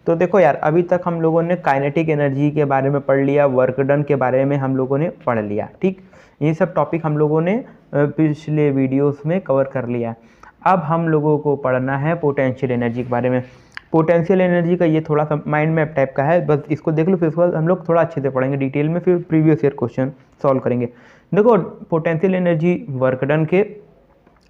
तो देखो यार, अभी तक हम लोगों ने काइनेटिक एनर्जी के बारे में पढ़ लिया, वर्क डन के बारे में हम लोगों ने पढ़ लिया, ठीक। ये सब टॉपिक हम लोगों ने पिछले वीडियोस में कवर कर लिया। अब हम लोगों को पढ़ना है पोटेंशियल एनर्जी के बारे में। पोटेंशियल एनर्जी का ये थोड़ा सा माइंड मैप टाइप का है, बस इसको देख लो, फिर उसके बाद हम लोग थोड़ा अच्छे से पढ़ेंगे डिटेल में, फिर प्रीवियस ईयर क्वेश्चन सॉल्व करेंगे। देखो, पोटेंशियल एनर्जी वर्क डन के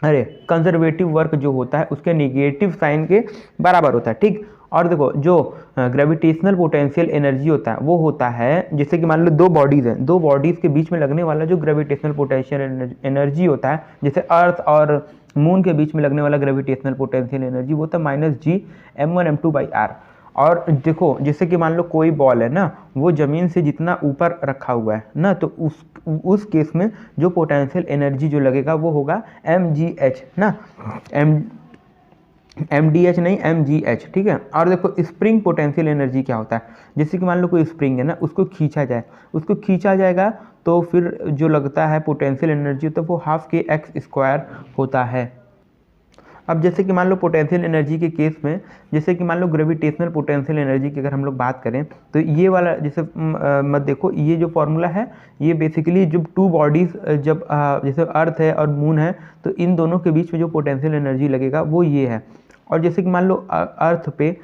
कंजर्वेटिव वर्क जो होता है उसके निगेटिव साइन के बराबर होता है, ठीक। और देखो, जो ग्रेविटेशनल पोटेंशियल एनर्जी होता है वो होता है, जैसे कि मान लो दो बॉडीज़ हैं, दो बॉडीज़ के बीच में लगने वाला जो ग्रेविटेशनल पोटेंशियल एनर्जी होता है, जैसे अर्थ और मून के बीच में लगने वाला ग्रेविटेशनल पोटेंशियल एनर्जी वो होता है -G(m1m2/r)। और देखो, जैसे कि मान लो कोई बॉल है ना, वो ज़मीन से जितना ऊपर रखा हुआ है ना, तो उस केस में जो पोटेंशियल एनर्जी जो लगेगा वो होगा mgh ना, mdh नहीं, mgh, ठीक है। और देखो, स्प्रिंग पोटेंशियल एनर्जी क्या होता है, जैसे कि मान लो कोई स्प्रिंग है ना, उसको खींचा जाएगा तो फिर जो लगता है पोटेंशियल एनर्जी तो वो ½ होता है। अब जैसे कि मान लो पोटेंशियल एनर्जी के केस में, जैसे कि मान लो ग्रेविटेशनल पोटेंशियल एनर्जी की अगर हम लोग बात करें तो ये वाला, जैसे मत देखो, ये जो फॉर्मूला है ये बेसिकली जब टू बॉडीज़, जब जैसे अर्थ है और मून है, तो इन दोनों के बीच में जो पोटेंशियल एनर्जी लगेगा वो ये है। और जैसे कि मान लो अर्थ पे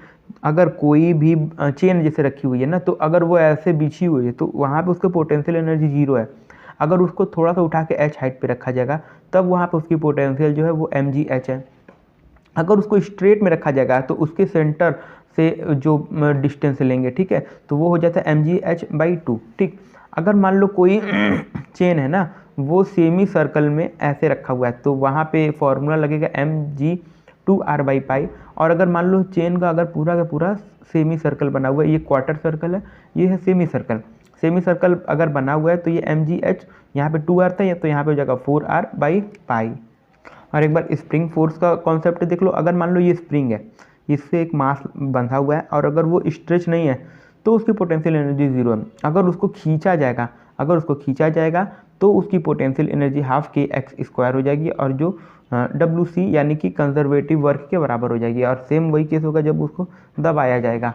अगर कोई भी चेन जैसे रखी हुई है ना, तो अगर वो ऐसे बिछी हुई है तो वहाँ पे उसका पोटेंशियल एनर्जी 0 है। अगर उसको थोड़ा सा उठा के h हाइट पे रखा जाएगा तब वहाँ पे उसकी पोटेंशियल जो है वो mgh है। अगर उसको स्ट्रेट में रखा जाएगा तो उसके सेंटर से जो डिस्टेंस लेंगे, ठीक है, तो वो हो जाता है mgh/2, ठीक। अगर मान लो कोई चेन है ना, वो सेमी सर्कल में ऐसे रखा हुआ है तो वहाँ पे फॉर्मूला लगेगा mg2r/π। और अगर मान लो चेन का अगर पूरा का पूरा सेमी सर्कल बना हुआ है, ये क्वार्टर सर्कल है, ये है सेमी सर्कल अगर बना हुआ है तो ये mgh यहाँ पे 2r था, तो यहाँ पे हो जाएगा 4r/π। और एक बार स्प्रिंग फोर्स का कॉन्सेप्ट देख लो। अगर मान लो ये स्प्रिंग है, इससे एक मास बंधा हुआ है और अगर वो स्ट्रेच नहीं है तो उसकी पोटेंशियल एनर्जी 0 है। अगर उसको खींचा जाएगा तो उसकी पोटेंशियल एनर्जी ½ हो जाएगी और जो WC यानी कि कंजर्वेटिव वर्क के बराबर हो जाएगी। और सेम वही केस होगा जब उसको दबाया जाएगा।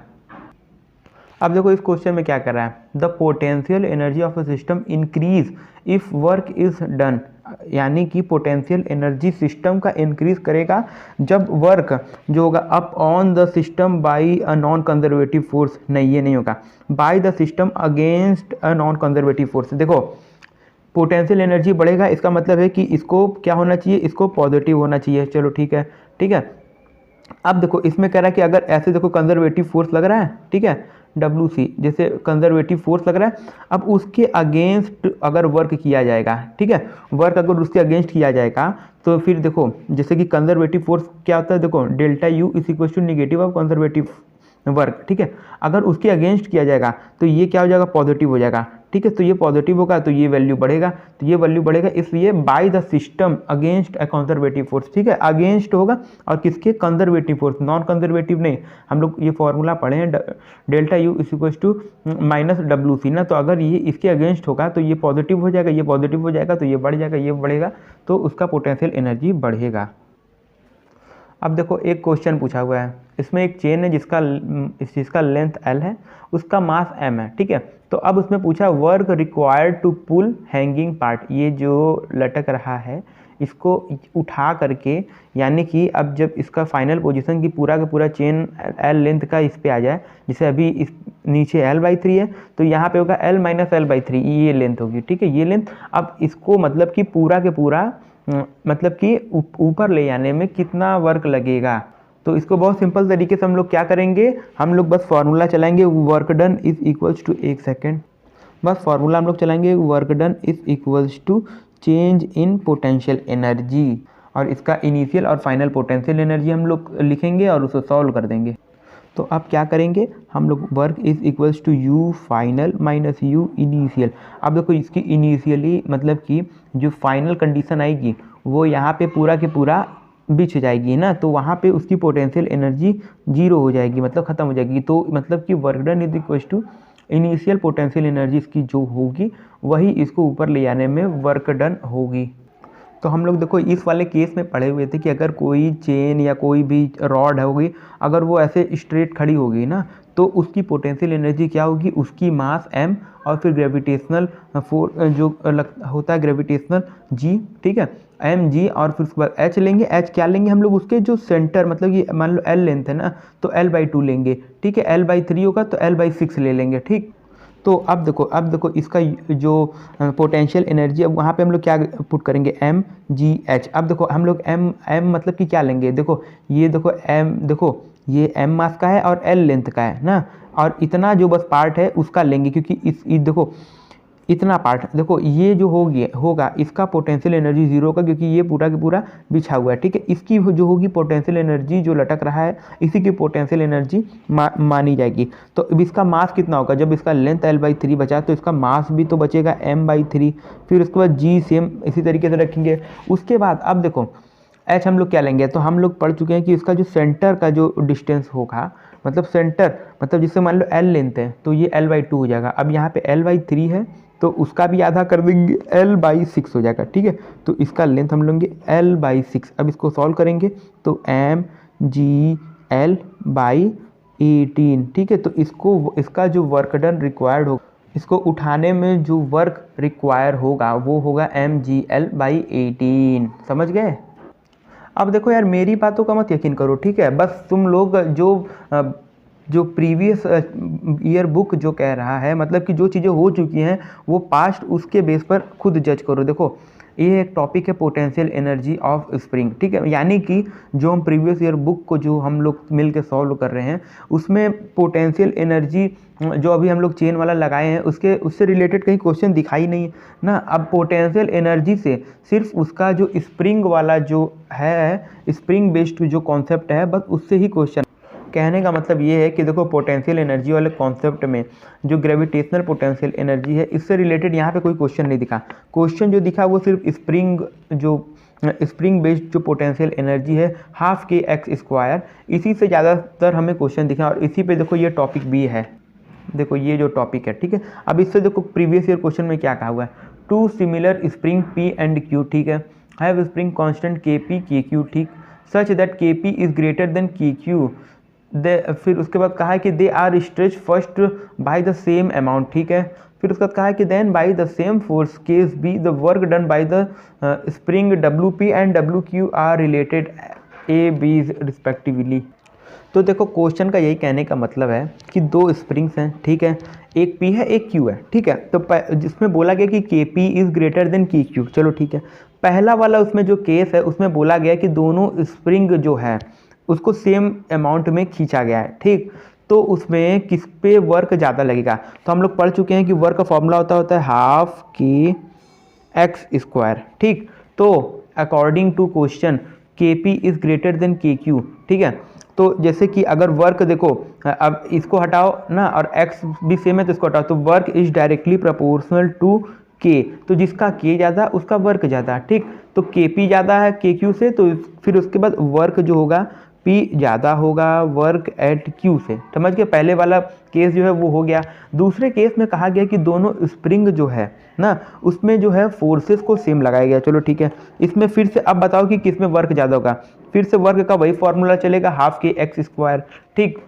अब देखो, इस क्वेश्चन में क्या कर रहा है, the potential energy of a system increase if work is done, यानी कि पोटेंशियल एनर्जी सिस्टम का इंक्रीज करेगा जब वर्क जो होगा up on the system by a non conservative force. नहीं, ये नहीं होगा, by the system against a non conservative force. देखो, पोटेंशियल एनर्जी बढ़ेगा, इसका मतलब है कि इसको क्या होना चाहिए, इसको पॉजिटिव होना चाहिए। चलो ठीक है, ठीक है। अब देखो, इसमें कह रहा है कि अगर ऐसे देखो कंजर्वेटिव फोर्स लग रहा है, ठीक है, WC जैसे कंजर्वेटिव फोर्स लग रहा है, अब उसके अगेंस्ट अगर वर्क किया जाएगा, ठीक है, वर्क अगर उसके अगेंस्ट किया जाएगा तो फिर देखो, जैसे कि कंजर्वेटिव फोर्स क्या होता है, देखो ΔU = negative of conservative work, ठीक है। अगर उसके अगेंस्ट किया जाएगा तो ये क्या हो जाएगा, पॉजिटिव हो जाएगा, ठीक है। तो ये पॉजिटिव होगा तो ये वैल्यू बढ़ेगा, इसलिए by the system against a conservative force, ठीक है, अगेंस्ट होगा और किसके, कंजर्वेटिव फोर्स, नॉन कंजर्वेटिव नहीं। हम लोग ये फॉर्मूला पढ़े हैं ΔU = -WC ना, तो अगर ये इसके अगेंस्ट होगा तो ये पॉजिटिव हो जाएगा, ये पॉजिटिव हो जाएगा तो ये बढ़ जाएगा, ये बढ़ेगा तो उसका पोटेंशियल एनर्जी बढ़ेगा। अब देखो, एक क्वेश्चन पूछा हुआ है, इसमें एक चेन है जिसका लेंथ L है, उसका मास M है, ठीक है। तो अब उसमें पूछा work required to pull hanging part, ये जो लटक रहा है इसको उठा करके, यानी कि अब जब इसका फाइनल पोजीशन की पूरा का पूरा चेन L लेंथ का इस पे आ जाए, जैसे अभी इस नीचे L/3 है तो यहाँ पे होगा L - L/3, ये लेंथ होगी, ठीक है, ये लेंथ। अब इसको मतलब कि पूरा के पूरा मतलब कि ऊपर ले जाने में कितना वर्क लगेगा, तो इसको बहुत सिंपल तरीके से हम लोग क्या करेंगे, हम लोग बस फार्मूला चलाएंगे, वर्क डन = एक सेकेंड, बस फार्मूला हम लोग चलाएंगे, work done = change in potential energy, और इसका इनिशियल और फाइनल पोटेंशियल एनर्जी हम लोग लिखेंगे और उसको सॉल्व कर देंगे। तो अब क्या करेंगे हम लोग, work = U final - U initial. अब देखो, इसकी इनिशियली मतलब कि जो फाइनल कंडीशन आएगी वो यहाँ पे पूरा के पूरा बिछ जाएगी ना, तो वहाँ पे उसकी पोटेंशियल एनर्जी 0 हो जाएगी, मतलब ख़त्म हो जाएगी। तो मतलब कि work done = initial potential energy इसकी जो होगी वही इसको ऊपर ले जाने में वर्क डन होगी। तो हम लोग देखो इस वाले केस में पढ़े हुए थे कि अगर कोई चेन या कोई भी रॉड होगी, अगर वो ऐसे स्ट्रेट खड़ी होगी ना, तो उसकी पोटेंशियल एनर्जी क्या होगी, उसकी मास m और फिर ग्रेविटेशनल जो होता है ग्रेविटेशनल g, ठीक है, mg, और फिर उसके बाद h लेंगे। h क्या लेंगे हम लोग, उसके जो सेंटर, मतलब ये मान लो l लेंथ है ना, तो l/2 लेंगे, ठीक है। l/3 होगा तो l/6 ले लेंगे, ठीक। तो अब देखो इसका जो पोटेंशियल एनर्जी, अब वहाँ पे हम लोग क्या पुट करेंगे, एम जी एच। अब देखो हम लोग एम मतलब कि क्या लेंगे, देखो ये देखो एम, देखो ये एम मास का है और एल लेंथ का है ना, और इतना जो बस पार्ट है उसका लेंगे, क्योंकि देखो इतना पार्ट, देखो ये जो होगा इसका पोटेंशियल एनर्जी जीरो होगा, क्योंकि ये पूरा का पूरा बिछा हुआ है, ठीक है। इसकी जो होगी पोटेंशियल एनर्जी, जो लटक रहा है इसी की पोटेंशियल एनर्जी मानी जाएगी। तो अब इसका मास कितना होगा, जब इसका लेंथ l/3 बचा तो इसका मास भी तो बचेगा m/3। फिर उसके बाद g सेम इसी तरीके से रखेंगे। उसके बाद अब देखो h हम लोग क्या लेंगे, तो हम लोग पढ़ चुके हैं कि इसका जो सेंटर का जो डिस्टेंस होगा, मतलब सेंटर, मतलब जिससे मान लो l लेंथ है तो ये l/2 हो जाएगा। अब यहाँ पे l/3 है तो उसका भी आधा कर देंगे, l/6 हो जाएगा, ठीक है। तो इसका लेंथ हम लेंगे l/6। अब इसको सॉल्व करेंगे तो mgl/18, ठीक है। तो इसका जो वर्क डन रिक्वायर्ड होगा, इसको उठाने में जो वर्क रिक्वायर होगा वो होगा mgl/18, समझ गए। अब देखो यार मेरी बातों का मत यकीन करो, ठीक है, बस तुम लोग जो प्रीवियस ईयर बुक जो कह रहा है, मतलब कि जो चीज़ें हो चुकी हैं वो पास्ट, उसके बेस पर खुद जज करो। देखो ये एक टॉपिक है पोटेंशियल एनर्जी ऑफ स्प्रिंग, ठीक है, यानी कि जो हम प्रीवियस ईयर बुक को जो हम लोग मिल के सॉल्व कर रहे हैं उसमें पोटेंशियल एनर्जी जो अभी हम लोग चेन वाला लगाए हैं उससे रिलेटेड कहीं क्वेश्चन दिखाई नहीं ना। अब पोटेंशियल एनर्जी से सिर्फ उसका जो स्प्रिंग वाला जो है, स्प्रिंग बेस्ड जो कॉन्सेप्ट है, बस उससे ही क्वेश्चन। कहने का मतलब ये है कि देखो पोटेंशियल एनर्जी वाले कॉन्सेप्ट में जो ग्रेविटेशनल पोटेंशियल एनर्जी है, इससे रिलेटेड यहाँ पे कोई क्वेश्चन नहीं दिखा। क्वेश्चन जो दिखा वो सिर्फ स्प्रिंग बेस्ड जो पोटेंशियल एनर्जी है, ½ इसी से ज़्यादातर हमें क्वेश्चन दिखा, और इसी पे देखो ये टॉपिक भी है, देखो ये जो टॉपिक है, ठीक है। अब इससे देखो प्रीवियस ईयर क्वेश्चन में क्या कहा हुआ है, to similar spring P and Q, ठीक है, have spring constant KP KQ, ठीक, such that KP is greater than KQ। फिर उसके बाद कहा है कि they are stretch first by the same amount, ठीक है। फिर उसके बाद कहा है कि then by the same force case be the work done by the spring WP and WQ are related AB respectively. तो देखो क्वेश्चन का यही कहने का मतलब है कि दो स्प्रिंग्स हैं, ठीक है, एक P है एक Q है, ठीक है। तो जिसमें बोला गया कि KP is greater than KQ, चलो ठीक है। पहला वाला उसमें जो केस है उसमें बोला गया कि दोनों स्प्रिंग जो है उसको सेम अमाउंट में खींचा गया है, ठीक। तो उसमें किस पे वर्क ज़्यादा लगेगा, तो हम लोग पढ़ चुके हैं कि वर्क का फॉर्मूला होता है ½KX², ठीक। तो according to question KP is greater than KQ, ठीक है। तो जैसे कि अगर वर्क देखो, अब इसको हटाओ ना और x भी सेम है तो इसको हटाओ, तो work is directly proportional to K, तो जिसका K ज़्यादा उसका वर्क ज़्यादा, ठीक। तो KP ज़्यादा है KQ से, तो फिर उसके बाद वर्क जो होगा P ज़्यादा होगा वर्क एट Q से, समझ गए। पहले वाला केस जो है वो हो गया। दूसरे केस में कहा गया कि दोनों स्प्रिंग जो है ना उसमें जो है फोर्सेस को सेम लगाया गया, चलो ठीक है। इसमें फिर से अब बताओ कि किस में वर्क ज़्यादा होगा, फिर से वर्क का वही फॉर्मूला चलेगा ½ KX², ठीक।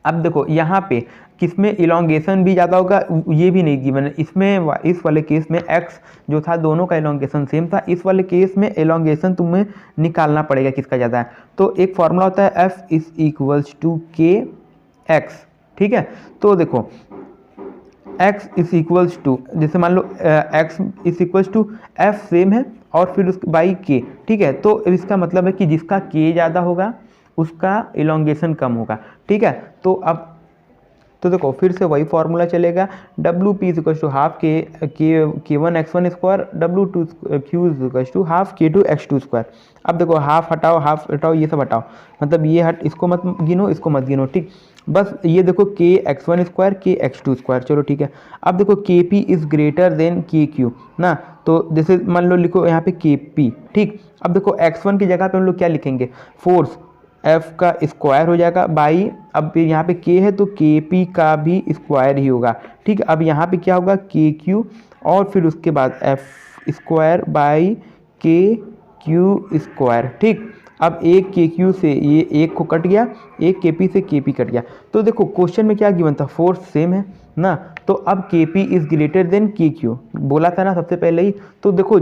अब देखो यहाँ पे किसमें इलोंगेशन भी ज़्यादा होगा, ये भी नहीं गिवन है इसमें। इस वाले केस में x जो था दोनों का इलोंगेशन सेम था, इस वाले केस में इलोंगेशन तुम्हें निकालना पड़ेगा किसका ज़्यादा है। तो एक फॉर्मूला होता है F = KX, ठीक है। तो देखो x = जैसे मान लो x = F सेम है और फिर उसके बाई K, ठीक है। तो इसका मतलब है कि जिसका K ज़्यादा होगा उसका इलोंगेशन कम होगा, ठीक है। तो अब तो देखो फिर से वही फॉर्मूला चलेगा, WP = ½ K1X1², W2Q = ½ K2X2²। अब देखो हाफ हटाओ ये सब हटाओ, मतलब ये इसको मत गिनो इसको मत गिनो, ठीक। बस ये देखो KX1² KX2², चलो ठीक है। अब देखो KP is greater than KQ ना, तो जैसे मान लो लिखो यहाँ पे KP, ठीक। अब देखो X1 की जगह पे हम लोग क्या लिखेंगे, फोर्स F का स्क्वायर हो जाएगा बाई, अब फिर यहाँ पे K है तो KP का भी स्क्वायर ही होगा, ठीक। अब यहाँ पे क्या होगा KQ और फिर उसके बाद F² बाई के क्यू स्क्वायर, ठीक। अब एक के क्यू से ये एक को कट गया, एक के पी से के पी कट गया। तो देखो क्वेश्चन में क्या गिवन था, फोर्स सेम है ना, तो अब के पी इज ग्रेटर देन के क्यू बोला था ना सबसे पहले ही। तो देखो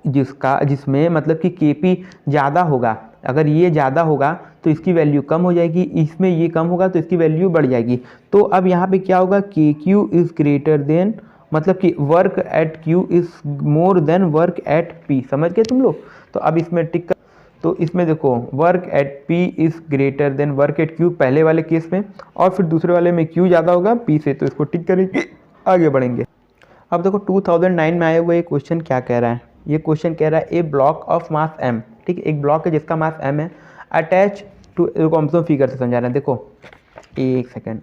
जिसमें मतलब कि के पी ज़्यादा होगा, अगर ये ज़्यादा होगा तो इसकी वैल्यू कम हो जाएगी, इसमें ये कम होगा तो इसकी वैल्यू बढ़ जाएगी। तो अब यहाँ पे क्या होगा, के क्यू इज़ ग्रेटर देन, मतलब कि work at Q is more than work at P. समझ गए तुम लोग। तो अब इसमें टिक कर, तो इसमें देखो work at P is greater than work at Q पहले वाले केस में, और फिर दूसरे वाले में क्यू ज़्यादा होगा पी से, तो इसको टिक करेंगे, आगे बढ़ेंगे। अब देखो 2009 में आया हुआ ये क्वेश्चन क्या कह रहा है, ये क्वेश्चन कह रहा है ए ब्लॉक ऑफ मास m, ठीक है, एक ब्लॉक है जिसका मास m है, अटैच टू, हम फिगर से समझा रहे हैं, देखो एक सेकेंड,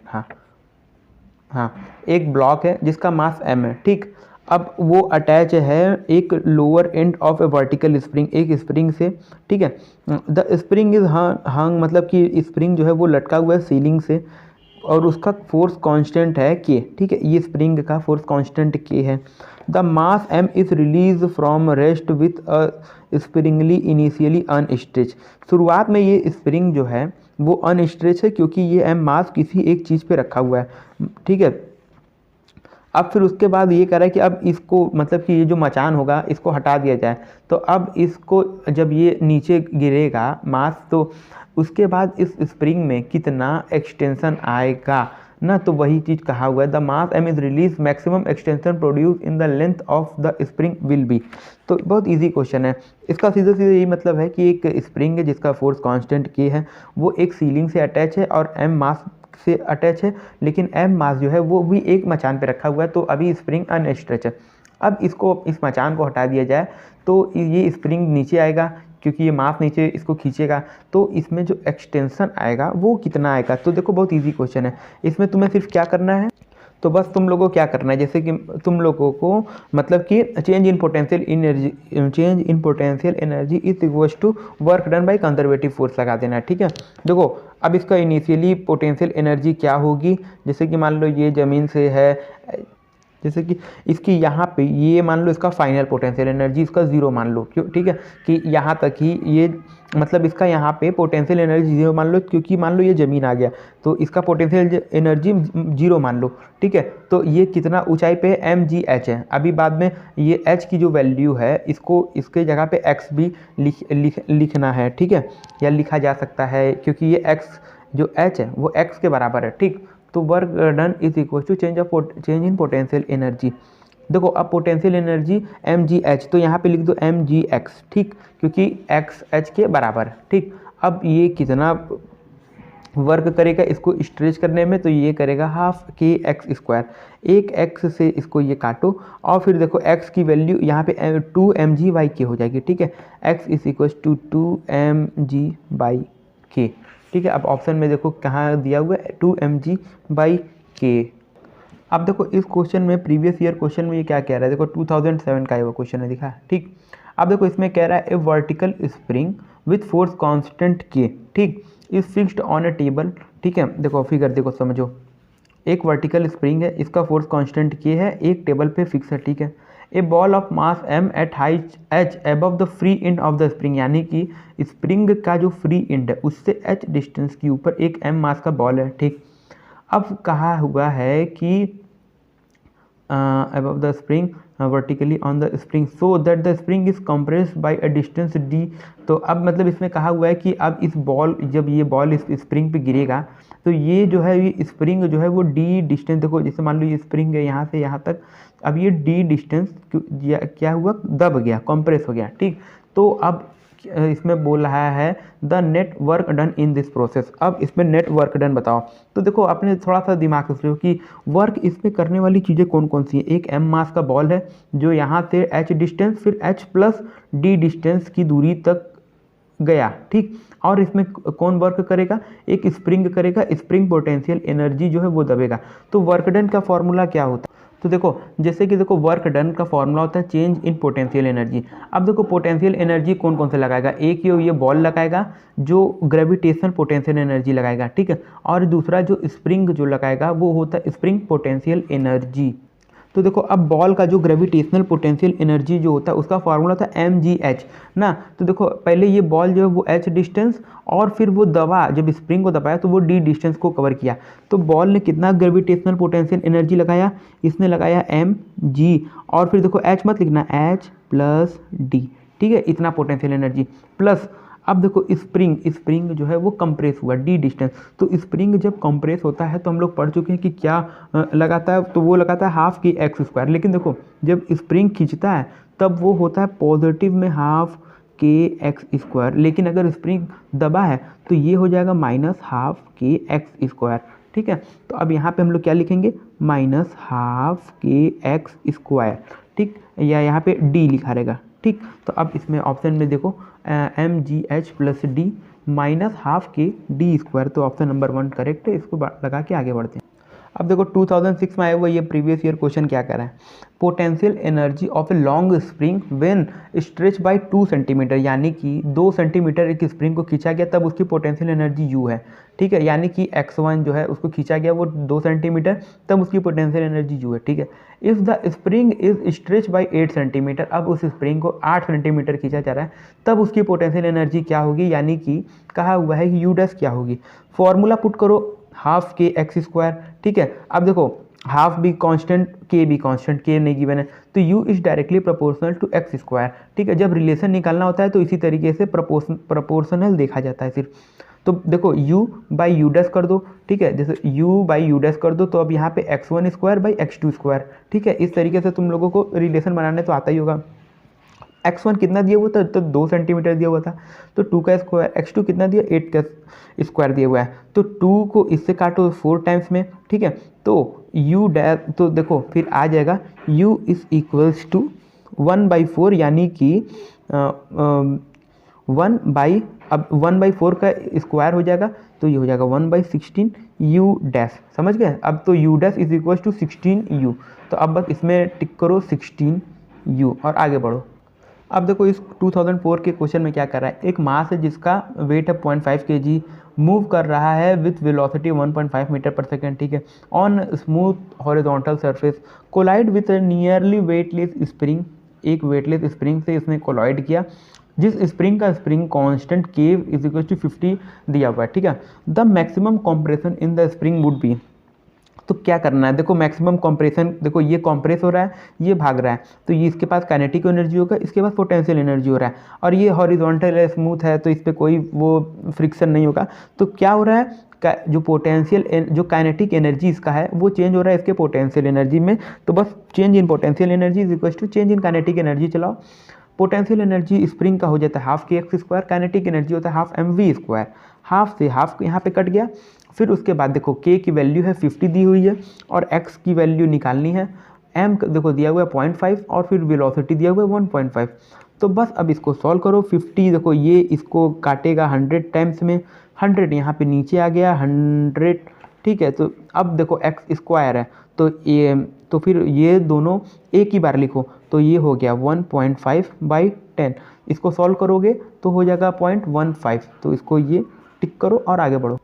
हाँ एक ब्लॉक है जिसका मास m है, ठीक। अब वो अटैच है एक lower end of A vertical spring, एक स्प्रिंग से, ठीक है। द स्प्रिंग इज हंग, मतलब कि स्प्रिंग जो है वो लटका हुआ है सीलिंग से, और उसका फोर्स कांस्टेंट है के, ठीक है, ये स्प्रिंग का फोर्स कांस्टेंट के है। The mass m is release from rest with a Sprüngli initially unstretched. शुरुआत में ये स्प्रिंग जो है वो अनस्ट्रेच है क्योंकि ये m मास किसी एक चीज़ पे रखा हुआ है, ठीक है। अब फिर उसके बाद ये कह रहा है कि अब इसको, मतलब कि ये जो मचान होगा इसको हटा दिया जाए, तो अब इसको जब ये नीचे गिरेगा मास, तो उसके बाद इस स्प्रिंग में कितना एक्सटेंशन आएगा ना, तो वही चीज़ कहा हुआ है, the mass m is release maximum extension produce in the length of the spring will be. तो बहुत इजी क्वेश्चन है, इसका सीधा सीधा यही मतलब है कि एक स्प्रिंग है जिसका फोर्स कांस्टेंट के है, वो एक सीलिंग से अटैच है और m मास से अटैच है, लेकिन m मास जो है वो भी एक मचान पे रखा हुआ है, तो अभी स्प्रिंग अनस्ट्रेच है। अब इसको, इस मचान को हटा दिया जाए तो ये स्प्रिंग नीचे आएगा क्योंकि ये मास नीचे इसको खींचेगा, तो इसमें जो एक्सटेंशन आएगा वो कितना आएगा। तो देखो बहुत इजी क्वेश्चन है, इसमें तुम्हें सिर्फ क्या करना है, तो बस तुम लोगों को क्या करना है, जैसे कि तुम लोगों को मतलब कि change in potential energy is equal to work done by conservative force लगा देना है, ठीक है। देखो अब इसका इनिशियली पोटेंशियल एनर्जी क्या होगी, जैसे कि मान लो ये ज़मीन से है, जैसे कि इसकी यहाँ पे ये मान लो इसका फाइनल पोटेंशियल एनर्जी इसका ज़ीरो मान लो, क्यों, ठीक है, कि यहाँ तक ही ये, मतलब इसका यहाँ पे पोटेंशियल एनर्जी ज़ीरो मान लो, क्योंकि मान लो ये ज़मीन आ गया तो इसका पोटेंशियल एनर्जी ज़ीरो मान लो, ठीक है। तो ये कितना ऊंचाई पे mgh है। अभी बाद में ये h की जो वैल्यू है इसको इसके जगह पे x भी लिखना है, ठीक है, या लिखा जा सकता है क्योंकि ये x जो h है वो x के बराबर है, ठीक। तो work done is equal to change in potential energy. देखो अब पोटेंशियल एनर्जी mgh, तो यहाँ पे लिख दो mgx, ठीक, क्योंकि x h के बराबर, ठीक। अब ये कितना वर्क करेगा इसको स्ट्रेच करने में, तो ये करेगा हाफ के एक्स स्क्वायर, एक x से इसको ये काटो और फिर देखो x की वैल्यू यहाँ पे 2 mg/k हो जाएगी, ठीक है, x is equal to 2 mg/k, ठीक है। अब ऑप्शन में देखो कहाँ दिया हुआ है 2 mg/k। अब देखो इस क्वेश्चन में, प्रीवियस ईयर क्वेश्चन में ये क्या कह रहा है, देखो 2007 का वो क्वेश्चन है, दिखा, ठीक। अब देखो इसमें कह रहा है a vertical spring with force constant k, ठीक, is fixed on a table, ठीक है। देखो फिगर देखो समझो, एक वर्टिकल स्प्रिंग है, इसका फोर्स कांस्टेंट के है, एक टेबल पे फिक्स है, ठीक है। A ball of mass m at height h above the free end of the spring, यानी कि स्प्रिंग का जो फ्री एंड है उससे h डिस्टेंस के ऊपर एक m मास का बॉल है, ठीक। अब कहा हुआ है कि above the spring vertically on the spring so that the spring is compressed by a distance d। तो अब मतलब इसमें कहा हुआ है कि अब इस बॉल, जब ये बॉल इस स्प्रिंग पे गिरेगा तो ये जो है, ये स्प्रिंग जो है वो d डिस्टेंस, देखो जैसे मान लो ये स्प्रिंग है यहाँ से यहाँ तक, अब ये d डिस्टेंस क्या हुआ, दब गया, कंप्रेस हो गया, ठीक। तो अब इसमें बोल रहा है the net work done in this process. अब इसमें नेट वर्क डन बताओ। तो देखो आपने थोड़ा सा दिमाग से सोचो कि वर्क इसमें करने वाली चीज़ें कौन कौन सी हैं। एक m मास का बॉल है जो यहाँ से h डिस्टेंस फिर h प्लस d डिस्टेंस की दूरी तक गया, ठीक। और इसमें कौन वर्क करेगा, एक स्प्रिंग करेगा, स्प्रिंग पोटेंशियल एनर्जी जो है वो दबेगा। तो वर्क डन का फॉर्मूला क्या होता है, तो देखो जैसे कि देखो वर्क डन का फॉर्मूला होता है चेंज इन पोटेंशियल एनर्जी। अब देखो पोटेंशियल एनर्जी कौन कौन से लगाएगा, एक ये बॉल लगाएगा जो ग्रेविटेशन पोटेंशियल एनर्जी लगाएगा, ठीक है, और दूसरा जो स्प्रिंग जो लगाएगा वो होता है स्प्रिंग पोटेंशियल एनर्जी। तो देखो अब बॉल का जो ग्रेविटेशनल पोटेंशियल एनर्जी जो होता है उसका फॉर्मूला था mgh ना। तो देखो पहले ये बॉल जो है वो h डिस्टेंस और फिर वो दबा, जब स्प्रिंग को दबाया तो वो d डिस्टेंस को कवर किया। तो बॉल ने कितना ग्रेविटेशनल पोटेंशियल एनर्जी लगाया, इसने लगाया mg, और फिर देखो h मत लिखना, h प्लस d, ठीक है, इतना पोटेंशियल एनर्जी प्लस। अब देखो स्प्रिंग जो है वो कंप्रेस हुआ d डिस्टेंस। तो स्प्रिंग जब कंप्रेस होता है तो हम लोग पढ़ चुके हैं कि क्या लगाता है, तो वो लगाता है हाफ के एक्स स्क्वायर। लेकिन देखो जब स्प्रिंग खींचता है तब वो होता है पॉजिटिव में हाफ के एक्स स्क्वायर, लेकिन अगर स्प्रिंग दबा है तो ये हो जाएगा माइनस हाफ के एक्स स्क्वायर, ठीक है। तो अब यहाँ पे हम लोग क्या लिखेंगे, माइनस हाफ के एक्स स्क्वायर, ठीक, या यहाँ पे d लिखा रहेगा, ठीक। तो अब इसमें ऑप्शन में देखो mgh plus D minus half के डी स्क्वायर, तो ऑप्शन नंबर 1 करेक्ट है। इसको लगा के आगे बढ़ते हैं। अब देखो 2006 में आया हुआ ये प्रीवियस ईयर क्वेश्चन क्या कर रहा है, potential energy of a long spring when stretch by 2 centimetre, यानी कि 2 सेंटीमीटर एक स्प्रिंग को खींचा गया तब उसकी पोटेंशियल एनर्जी u है, ठीक है। यानी कि x1 जो है उसको खींचा गया वो 2 सेंटीमीटर तब उसकी पोटेंशियल एनर्जी u है, ठीक है। If the spring is stretch by 8 centimetre, अब उस स्प्रिंग को 8 सेंटीमीटर खींचा जा रहा है तब उसकी पोटेंशियल एनर्जी क्या होगी, यानी कि कहा हुआ है कि u डैश क्या होगी। फॉर्मूला पुट करो, हाफ के एक्स स्क्वायर, ठीक है। अब देखो हाफ भी कांस्टेंट, के भी कांस्टेंट, के नहीं गिवन है, तो u is directly proportional to x square, ठीक है। जब रिलेशन निकालना होता है तो इसी तरीके से प्रोपोर्शनल देखा जाता है सिर्फ। तो देखो u बाई यू डैश कर दो, ठीक है, जैसे u बाई यू डैश कर दो तो अब यहाँ पे x1 square by x2 square, ठीक है। इस तरीके से तुम लोगों को रिलेशन बनाने तो आता ही होगा। x1 कितना दिया हुआ था, तो 2 सेंटीमीटर दिया हुआ था, तो 2 का स्क्वायर, x2 कितना दिया, 8 का स्क्वायर दिया हुआ है, तो 2 को इससे काटो 4 टाइम्स में, ठीक है। तो u डैश, तो देखो फिर आ जाएगा u इज इक्वल्स टू 1/4, यानी कि 1/4 का स्क्वायर हो जाएगा, तो ये हो जाएगा 1/16 u डैश, समझ गए। अब तो u dash is equals to 16u, तो अब बस इसमें टिक करो 16u और आगे बढ़ो। अब देखो इस 2004 के क्वेश्चन में क्या कर रहा है, एक मास है जिसका वेट है 0.5 kg, मूव कर रहा है with velocity 1.5 metre per second, ठीक है, on smooth horizontal surface, collide with nearly weightless spring, एक वेटलेस स्प्रिंग से इसने कोलाइड किया, जिस स्प्रिंग का spring constant k is equal to 50 दिया हुआ है, ठीक है। The maximum compression in the spring would be, तो क्या करना है, देखो मैक्सिमम कंप्रेशन, देखो ये कंप्रेस हो रहा है, ये भाग रहा है, तो ये इसके पास काइनेटिक एनर्जी होगा, इसके पास पोटेंशियल एनर्जी हो रहा है, और ये हॉरिजॉन्टल है, स्मूथ है, तो इस पर कोई वो फ्रिक्शन नहीं होगा। तो क्या हो रहा है, जो पोटेंशियल जो काइनेटिक एनर्जी इसका है वो चेंज हो रहा है इसके पोटेंशियल एनर्जी में, तो बस change in potential energy is equal to change in kinetic energy चलाओ। पोटेंशियल एनर्जी स्प्रिंग का हो जाता है हाफ के एक्स स्क्वायर, काइनेटिक एनर्जी होता है हाफ mv स्क्वायर, हाफ से हाफ यहाँ पे कट गया। फिर उसके बाद देखो k की वैल्यू है 50 दी हुई है और x की वैल्यू निकालनी है, m देखो दिया हुआ है 0.5 और फिर वेलोसिटी दिया हुआ है 1.5। तो बस अब इसको सॉल्व करो, 50 देखो ये इसको काटेगा 100 टाइम्स में, 100 यहाँ पे नीचे आ गया 100, ठीक है। तो अब देखो एक्स स्क्वायर है तो फिर ये दोनों एक ही बार लिखो, तो ये हो गया 1.5/10, इसको सॉल्व करोगे तो हो जाएगा 0.15, तो इसको ये टिक करो और आगे बढ़ो।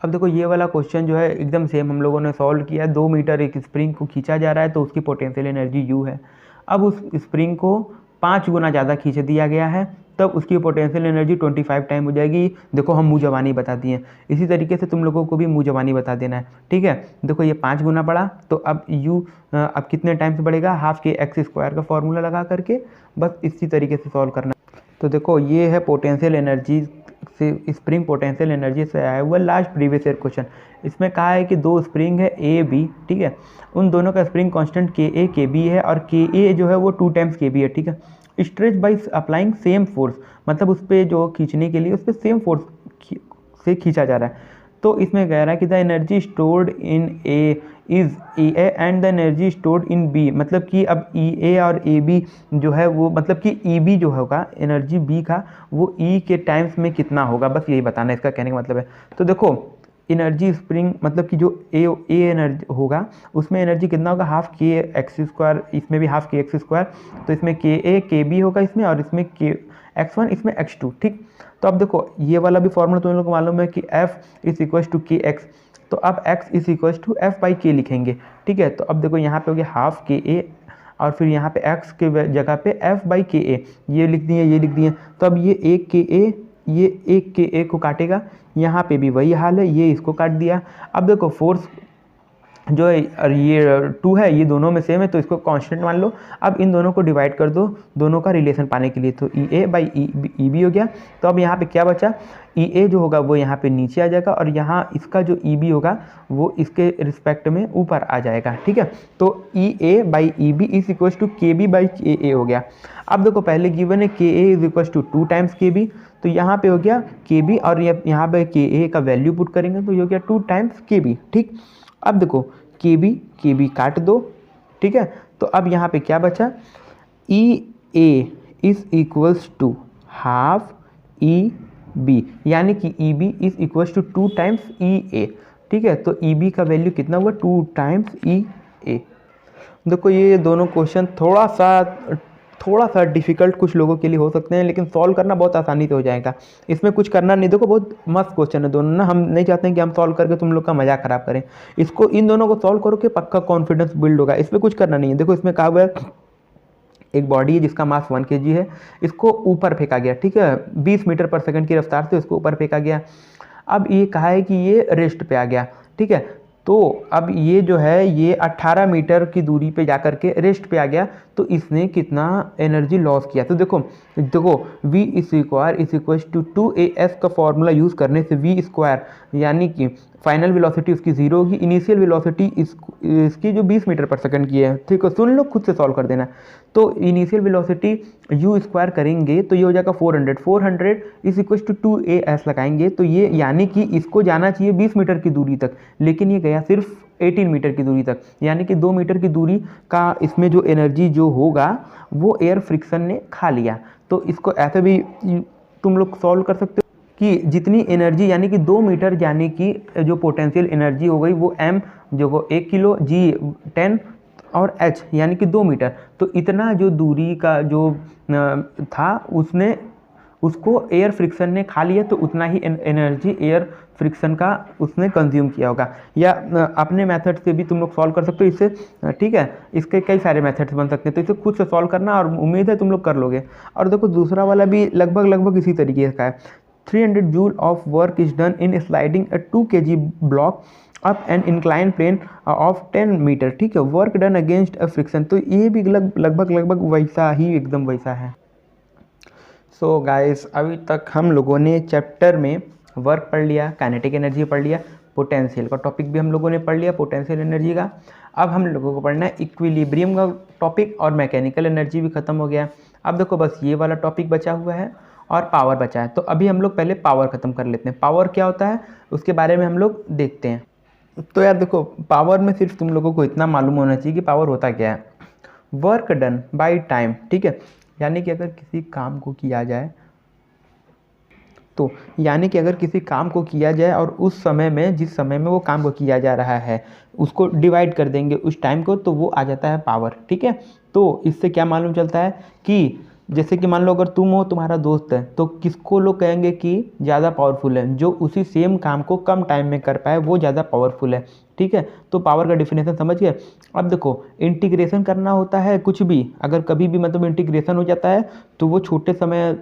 अब देखो ये वाला क्वेश्चन जो है एकदम सेम हम लोगों ने सॉल्व किया, 2 मीटर एक स्प्रिंग को खींचा जा रहा है तो उसकी पोटेंशियल एनर्जी u है। अब उस स्प्रिंग को 5 गुना ज़्यादा खींच दिया गया है तब उसकी पोटेंशियल एनर्जी 25 टाइम हो जाएगी। देखो हम मुँह जबानी बता दिए, इसी तरीके से तुम लोगों को भी मुँह जबानी बता देना है, ठीक है। देखो ये 5 गुना बढ़ा तो अब u अब कितने टाइम्स बढ़ेगा, हाफ के एक्स स्क्वायर का फॉर्मूला लगा करके बस इसी तरीके से सॉल्व करना। तो देखो ये है पोटेंशियल एनर्जी से, स्प्रिंग पोटेंशियल एनर्जी से आया हुआ लास्ट प्रीवियस ईयर क्वेश्चन। इसमें कहा है कि 2 स्प्रिंग है ए बी, ठीक है, उन दोनों का स्प्रिंग कांस्टेंट के ए के बी है और के ए जो है वो 2 टाइम्स के बी है, ठीक है। Stretch by applying same force, मतलब उस पर जो खींचने के लिए उस पर सेम फोर्स से खींचा जा रहा है। तो इसमें कह रहा है कि the energy stored in A is E A and the energy stored in B, मतलब कि अब ई ए और ए बी जो है वो, मतलब कि ई बी जो होगा एनर्जी बी का वो ई के टाइम्स में कितना होगा, बस यही बताना है, इसका कहने का मतलब है। तो देखो एनर्जी स्प्रिंग मतलब कि जो ए एनर्जी होगा उसमें एनर्जी कितना होगा, हाफ के एक्स स्क्वायर, इसमें भी हाफ के एक्स स्क्वायर, तो इसमें के ए के बी होगा इसमें, और इसमें के x1 इसमें x2, ठीक। तो अब देखो ये वाला भी फॉर्मूला तुम लोग को मालूम है कि F is equal to K X, तो अब x is equal to F by K लिखेंगे, ठीक है। तो अब देखो यहाँ पे हो गया हाफ के ए और फिर यहाँ पे x के जगह पे f बाई के ए, ये लिख दिए ये लिख दिए। तो अब ये एक के ए, ये एक के ए को काटेगा, यहाँ पे भी वही हाल है, ये इसको काट दिया। अब देखो फोर्स जो है और ये 2 है, ये दोनों में सेम है तो इसको कांस्टेंट मान लो। अब इन दोनों को डिवाइड कर दो दोनों का रिलेशन पाने के लिए, तो E A by E B हो गया। तो अब यहाँ पे क्या बचा, ई ए जो होगा वो यहाँ पे नीचे आ जाएगा और यहाँ इसका जो ई बी होगा वो इसके रिस्पेक्ट में ऊपर आ जाएगा, ठीक है। तो E A by E B is equal to K B by K A हो गया। अब देखो पहले गिवन है के ए इज इक्वल टू 2 टाइम्स के बी, तो यहाँ पे हो गया के बी और यहाँ पे के ए का वैल्यू पुट करेंगे तो ये हो गया 2 टाइम्स के बी, ठीक। अब देखो के बी काट दो, ठीक है। तो अब यहाँ पे क्या बचा, E A is equals to half E B, यानी कि E B is equals to 2 times E A, ठीक है। तो ई बी का वैल्यू कितना हुआ, 2 टाइम्स ई ए। देखो ये दोनों क्वेश्चन थोड़ा सा डिफिकल्ट कुछ लोगों के लिए हो सकते हैं, लेकिन सॉल्व करना बहुत आसानी से हो जाएगा, इसमें कुछ करना नहीं। देखो बहुत मस्त क्वेश्चन है दोनों ना, हम नहीं चाहते हैं कि हम सॉल्व करके तुम लोग का मजाक खराब करें। इसको इन दोनों को सॉल्व करो कि पक्का कॉन्फिडेंस बिल्ड होगा, इसमें कुछ करना नहीं है। देखो इसमें कहा हुआ है एक बॉडी है जिसका मास 1 kg है, इसको ऊपर फेंका गया, ठीक है, 20 मीटर पर सेकंड की रफ्तार से इसको ऊपर फेंका गया। अब ये कहा है कि ये रेस्ट पे आ गया, ठीक है। तो अब ये जो है ये 18 मीटर की दूरी पे जाकर के रेस्ट पे आ गया, तो इसने कितना एनर्जी लॉस किया। तो देखो v square is equal to 2as का फॉर्मूला यूज़ करने से v स्क्वायर यानी कि फाइनल वेलोसिटी उसकी 0 होगी, इनिशियल वेलोसिटी इसकी जो 20 मीटर पर सेकंड की है, ठीक है, सुन लो खुद से सॉल्व कर देना। तो इनिशियल वेलोसिटी u स्क्वायर करेंगे तो ये हो जाएगा 400 इज इक्वल टू 2as लगाएंगे, तो ये यानी कि इसको जाना चाहिए 20 मीटर की दूरी तक, लेकिन ये गया सिर्फ 18 मीटर की दूरी तक, यानी कि 2 मीटर की दूरी का इसमें जो एनर्जी जो होगा वो एयर फ्रिक्शन ने खा लिया। तो इसको ऐसे भी तुम लोग सॉल्व कर सकते हो कि जितनी एनर्जी यानी कि 2 मीटर जाने की जो पोटेंशियल एनर्जी हो गई वो m जो को 1 किलो, g 10 और h यानी कि 2 मीटर, तो इतना जो दूरी का जो था उसने उसको एयर फ्रिक्शन ने खा लिया, तो उतना ही एनर्जी एयर फ्रिक्शन का उसने कंज्यूम किया होगा। या अपने मेथड से भी तुम लोग सॉल्व कर सकते हो इससे, ठीक है, इसके कई सारे मेथड्स बन सकते हैं, तो इसे खुद से सॉल्व करना और उम्मीद है तुम लोग कर लोगे। और देखो दूसरा वाला भी लगभग इसी तरीके का है, 300 joule of work is done in sliding a 2 kg block up an incline plane of 10 metre, ठीक है, work done against a friction. तो ये भी लगभग वैसा ही एकदम वैसा है। सो गाइस अभी तक हम लोगों ने चैप्टर में वर्क पढ़ लिया, काइनेटिक एनर्जी पढ़ लिया, पोटेंशियल का टॉपिक भी हम लोगों ने पढ़ लिया पोटेंशियल एनर्जी का। अब हम लोगों को पढ़ना है इक्विलिब्रियम का टॉपिक और मैकेनिकल एनर्जी भी खत्म हो गया। अब देखो बस ये वाला टॉपिक बचा हुआ है और पावर बचा है, तो अभी हम लोग पहले पावर ख़त्म कर लेते हैं। पावर क्या होता है उसके बारे में हम लोग देखते हैं। तो यार देखो पावर में सिर्फ तुम लोगों को इतना मालूम होना चाहिए कि पावर होता क्या है, वर्क डन बाय टाइम, ठीक है, यानी कि अगर किसी काम को किया जाए तो यानी कि अगर किसी काम को किया जाए और उस समय में जिस समय में वो काम को किया जा रहा है उसको डिवाइड कर देंगे उस टाइम को, तो वो आ जाता है पावर, ठीक है। तो इससे क्या मालूम चलता है कि जैसे कि मान लो अगर तुम हो, तुम्हारा दोस्त है, तो किसको लोग कहेंगे कि ज़्यादा पावरफुल है, जो उसी सेम काम को कम टाइम में कर पाए वो ज़्यादा पावरफुल है, ठीक है। तो पावर का डिफिनेशन समझ गए। अब देखो इंटीग्रेशन करना होता है कुछ भी, अगर कभी भी मतलब इंटीग्रेशन हो जाता है तो वो छोटे समय,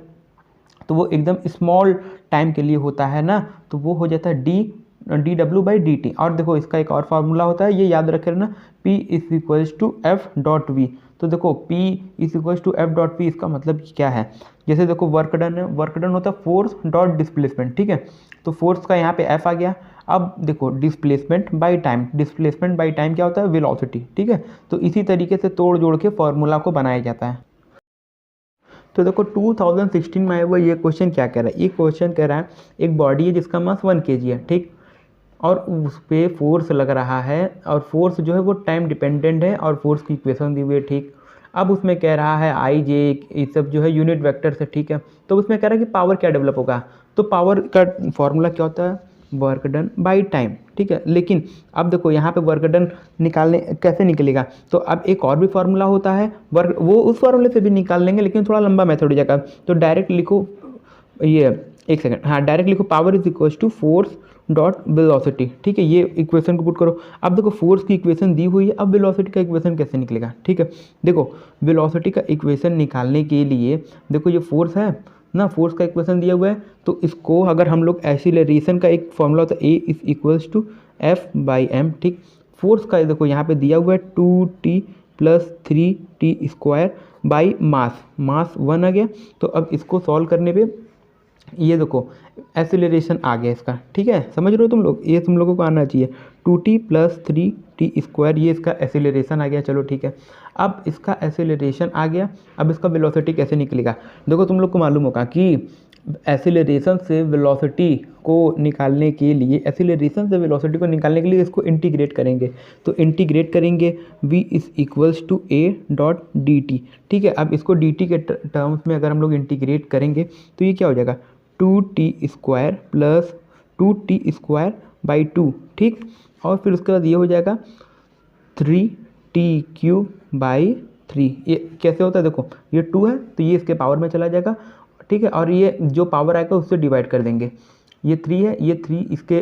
तो वो एकदम स्मॉल टाइम के लिए होता है ना, तो वो हो जाता है D W by D T. और देखो इसका एक और फार्मूला होता है, ये याद रखे ना, P is equals to F dot V. तो देखो P is equals to F dot V, इसका मतलब क्या है, जैसे देखो वर्क डन है, वर्क डन होता है फोर्स डॉट डिस्प्लेसमेंट, ठीक है, तो फोर्स का यहाँ पे F आ गया। अब देखो displacement by time, displacement by time क्या होता है, वेलोसिटी, ठीक है। तो इसी तरीके से तोड़ जोड़ के फॉर्मूला को बनाया जाता है। तो देखो 2016 में आया हुआ ये क्वेश्चन क्या कह रहा है, ये क्वेश्चन कह रहा है एक बॉडी है जिसका मास 1 kg है, ठीक, और उस पर फोर्स लग रहा है और फोर्स जो है वो टाइम डिपेंडेंट है और फोर्स की इक्वेशन दी हुई है, ठीक। अब उसमें कह रहा है आई जे ये सब जो है यूनिट वेक्टर से, ठीक है। तो उसमें कह रहा है कि पावर क्या डेवलप होगा, तो पावर का फॉर्मूला क्या होता है, वर्क डन बाई टाइम, ठीक है। लेकिन अब देखो यहाँ पे वर्क डन निकालने कैसे निकलेगा, तो अब एक और भी फार्मूला होता है वर्क, वो उस फार्मूले से भी निकाल लेंगे लेकिन थोड़ा लंबा मेथड हो जाएगा। तो डायरेक्ट लिखो ये एक सेकंड, हाँ डायरेक्ट लिखो, power is equal to force dot velocity, ठीक है, ये इक्वेशन को पुट करो। अब देखो फोर्स की इक्वेशन दी हुई है, अब वेलोसिटी का इक्वेशन कैसे निकलेगा, ठीक है। देखो वेलोसिटी का इक्वेशन निकालने के लिए देखो ये फोर्स है ना, फोर्स का इक्वेशन दिया हुआ है, तो इसको अगर हम लोग एक्सीलरेशन का एक फॉर्मूला होता है a is equals to F by M, ठीक। फोर्स का देखो यहाँ पे दिया हुआ है 2t plus 3t square by mass, mass 1 आ गया। तो अब इसको सॉल्व करने पे ये देखो एक्सीलरेशन आ गया इसका, ठीक है, समझ रहे हो तुम लोग, ये तुम लोगों को आना चाहिए 2t प्लस 3t स्क्वायर, ये इसका एक्सीलरेशन आ गया। चलो ठीक है, अब इसका एक्सीलरेशन आ गया, अब इसका वेलोसिटी कैसे निकलेगा। देखो तुम लोग को मालूम होगा कि एक्सीलरेशन से वेलोसिटी को निकालने के लिए, एक्सीलरेशन से वेलोसिटी को निकालने के लिए इसको इंटीग्रेट करेंगे, तो इंटीग्रेट करेंगे v is equals to a dot D T, ठीक है। अब इसको डी टी के टर्म्स में अगर हम लोग इंटीग्रेट करेंगे तो ये क्या हो जाएगा 2t square plus 2t square by 2, ठीक। और फिर उसके बाद ये हो जाएगा 3t क्यूब बाई 3, ये कैसे होता है देखो, ये 2 है तो ये इसके पावर में चला जाएगा, ठीक है, और ये जो पावर आएगा उससे डिवाइड कर देंगे, ये 3 है, ये 3 इसके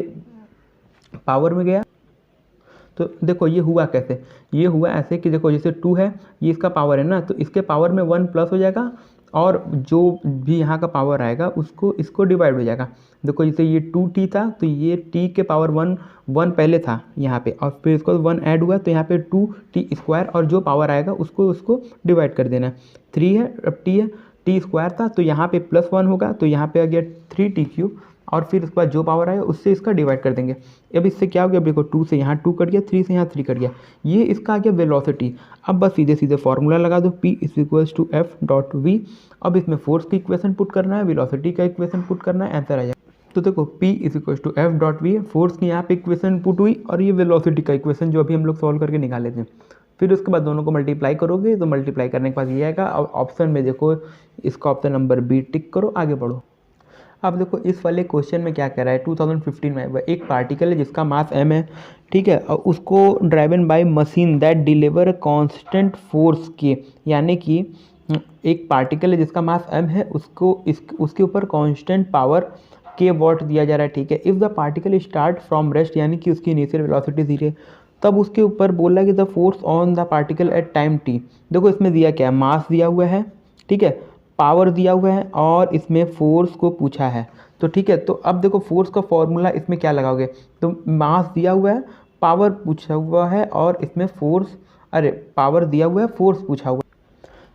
पावर में गया। तो देखो ये हुआ कैसे, ये हुआ ऐसे कि देखो जैसे 2 है, ये इसका पावर है ना, तो इसके पावर में 1 प्लस हो जाएगा, और जो भी यहाँ का पावर आएगा उसको इसको डिवाइड हो जाएगा। देखो जैसे ये 2t था तो ये t के पावर 1 पहले था यहाँ पे, और फिर इसको 1 ऐड हुआ तो यहाँ पे 2t स्क्वायर, और जो पावर आएगा उसको डिवाइड कर देना। 3 है, अब t है, t स्क्वायर था तो यहाँ पे प्लस 1 होगा, तो यहाँ पे आ गया 3t क्यूब, और फिर उसके बाद जो पावर आया उससे इसका डिवाइड कर देंगे। अब इससे क्या हो गया, देखो 2 से यहाँ 2 कट गया, 3 से यहाँ 3 कट गया, ये इसका आ गया वेलोसिटी। अब बस सीधे सीधे फॉर्मूला लगा दो, p is equals to F dot V. अब इसमें फोर्स की इक्वेशन पुट करना है, वेलोसिटी का इक्वेशन पुट करना है, आंसर आ जाए। तो देखो p is equals to F dot V, force की यहाँ पे इक्वेशन पुट हुई, और ये वेलोसिटी का इक्वेशन जो अभी हम लोग सॉल्व करके निकाले थे। फिर उसके बाद दोनों को मल्टीप्लाई करोगे, तो मल्टीप्लाई करने के बाद ये आएगा। अब ऑप्शन में देखो इसका ऑप्शन नंबर बी टिक करो, आगे बढ़ो। अब देखो इस वाले क्वेश्चन में क्या कह रहा है, 2015 में एक पार्टिकल है जिसका मास m है, ठीक है, और उसको driven by machine that deliver constant force के, यानी कि एक पार्टिकल है जिसका मास m है, उसके ऊपर कांस्टेंट पावर k वॉट दिया जा रहा है, ठीक है। If the particle start from rest, यानी कि उसकी इनिशियल वेलोसिटी 0 है, तब उसके ऊपर बोला कि the force on the particle at time t। देखो इसमें दिया क्या है, मास दिया हुआ है, ठीक है, पावर दिया हुआ है, और इसमें फोर्स को पूछा है, तो ठीक है। तो अब देखो फोर्स का फॉर्मूला इसमें क्या लगाओगे, तो मास दिया हुआ है, पावर पूछा हुआ है, और इसमें फोर्स, अरे पावर दिया हुआ है, फोर्स पूछा हुआ है,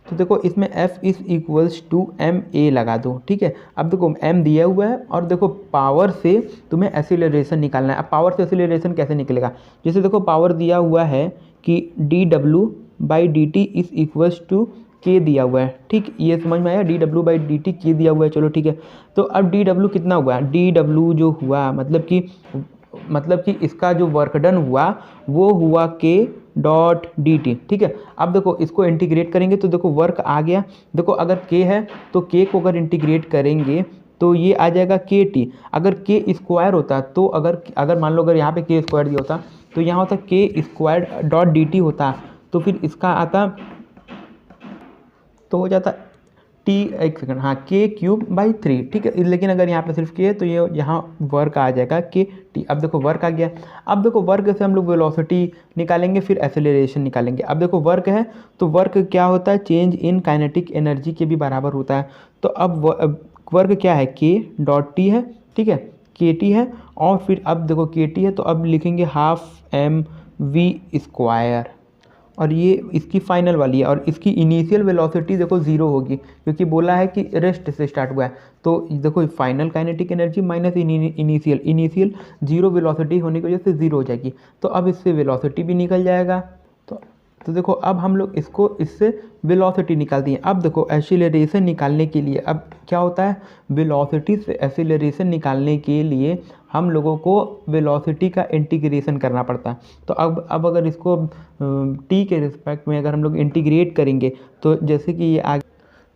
तो देखो इसमें F is equals to M A लगा दो, ठीक है। अब देखो m दिया हुआ है, और देखो पावर से तुम्हें एक्सीलरेशन निकालना है। अब पावर से एक्सीलरेशन कैसे निकलेगा, जैसे देखो पावर दिया हुआ है कि dw by D T is equals to k दिया हुआ है, ठीक, ये समझ में आया, dw by D T k दिया हुआ है, चलो ठीक है। तो अब dw कितना हुआ, dw जो हुआ मतलब कि इसका जो वर्क डन हुआ वो हुआ k डॉट डी टी, ठीक है। अब देखो इसको इंटीग्रेट करेंगे तो देखो वर्क आ गया, देखो अगर k है तो k को अगर इंटीग्रेट करेंगे तो ये आ जाएगा के टी। अगर k स्क्वायर होता तो अगर मान लो अगर यहाँ पे k स्क्वायर दिया होता तो यहाँ होता k square dot D T होता, तो फिर इसका आता तो हो जाता टी, एक सेकंड, हाँ k क्यूब बाई 3, ठीक है। लेकिन अगर यहाँ पे सिर्फ k है तो ये यहाँ वर्क आ जाएगा k टी। अब देखो वर्क आ गया, अब देखो वर्क से हम लोग वेलोसिटी निकालेंगे, फिर एक्सेलरेशन निकालेंगे। अब देखो वर्क है तो वर्क क्या होता है, चेंज इन काइनेटिक एनर्जी के भी बराबर होता है। तो अब वर्क क्या है, k डॉट टी है, ठीक है, के टी है, और फिर अब देखो के टी है तो अब लिखेंगे हाफ एम वी स्क्वायर, और ये इसकी फाइनल वाली है, और इसकी इनिशियल वेलोसिटी देखो 0 होगी, क्योंकि बोला है कि रेस्ट से स्टार्ट हुआ है। तो देखो final kinetic energy minus initial 0 velocity होने की वजह से 0 हो जाएगी, तो अब इससे वेलोसिटी भी निकल जाएगा। तो देखो अब हम लोग इससे वेलोसिटी निकालती हैं। अब देखो एक्सीलरेशन निकालने के लिए अब क्या होता है, वेलोसिटी से एक्सीलरेशन निकालने के लिए हम लोगों को वेलोसिटी का इंटीग्रेशन करना पड़ता है। तो अब अगर इसको टी के रिस्पेक्ट में अगर हम लोग इंटीग्रेट करेंगे तो जैसे कि ये आ,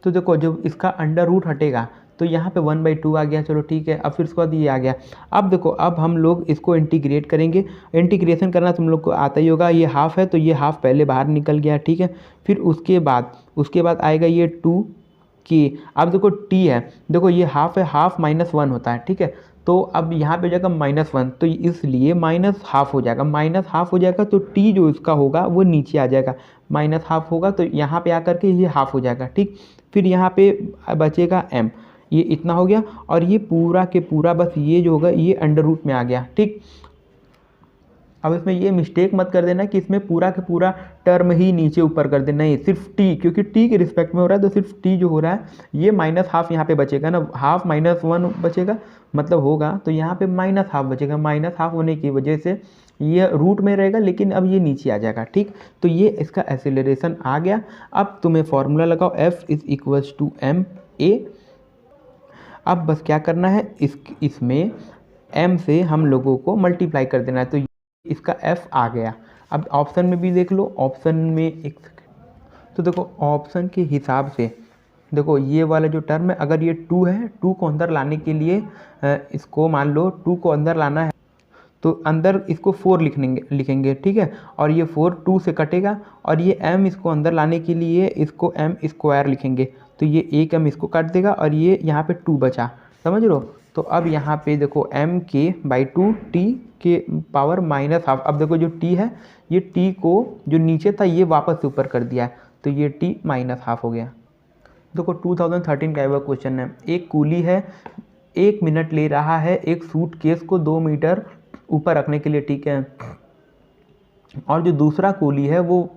तो देखो जब इसका अंडर रूट हटेगा तो यहाँ पे 1/2 आ गया, चलो ठीक है। अब फिर उसके बाद ये आ गया। अब देखो अब हम लोग इसको इंटीग्रेट करेंगे, इंटीग्रेशन करना तुम लोग को आता ही होगा, ये हाफ है तो ये हाफ पहले बाहर निकल गया, ठीक है। फिर उसके बाद आएगा ये 2 के। अब देखो टी है, देखो ये हाफ है, हाफ माइनस वन होता है, ठीक है। तो अब यहाँ पे जाएगा -1, तो इसलिए माइनस हाफ हो जाएगा, माइनस हाफ हो जाएगा तो टी जो इसका होगा वो नीचे आ जाएगा, माइनस हाफ होगा तो यहाँ पे आकर के ये हाफ हो जाएगा, ठीक। फिर यहाँ पे बचेगा m, ये इतना हो गया, और ये पूरा के पूरा बस ये जो होगा ये अंडर रूट में आ गया, ठीक। अब इसमें ये मिस्टेक मत कर देना कि इसमें पूरा का पूरा टर्म ही नीचे ऊपर कर देना, नहीं, सिर्फ टी, क्योंकि टी के रिस्पेक्ट में हो रहा है तो सिर्फ टी जो हो रहा है ये माइनस हाफ यहाँ पे बचेगा ना, हाफ -1 बचेगा मतलब होगा, तो यहाँ पे माइनस हाफ बचेगा, माइनस हाफ होने की वजह से ये रूट में रहेगा लेकिन अब ये नीचे आ जाएगा, ठीक। तो ये इसका एक्सेलरेशन आ गया। अब तुम्हें फॉर्मूला लगाओ F = ma। अब बस क्या करना है, इसमें m से हम लोगों को मल्टीप्लाई कर देना है, तो इसका f आ गया। अब ऑप्शन में भी देख लो, ऑप्शन में एक सेकेंड, तो देखो ऑप्शन के हिसाब से देखो ये वाला जो टर्म है, अगर ये 2 है, 2 को अंदर लाने के लिए इसको मान लो 2 को अंदर लाना है तो अंदर इसको 4 लिखेंगे, ठीक है। और ये 4 2 से कटेगा, और ये m इसको अंदर लाने के लिए इसको m² लिखेंगे, तो ये एक m इसको काट देगा और ये यहाँ पे 2 बचा, समझ लो। तो अब यहाँ पे देखो m/2 t के पावर -हाफ। अब देखो जो t है, ये t को जो नीचे था ये वापस से ऊपर कर दिया है, तो ये t -हाफ हो गया। देखो 2013 का वह क्वेश्चन है, एक कूली है 1 मिनट ले रहा है एक सूटकेस को 2 मीटर ऊपर रखने के लिए, ठीक है। और जो दूसरा कूली है वो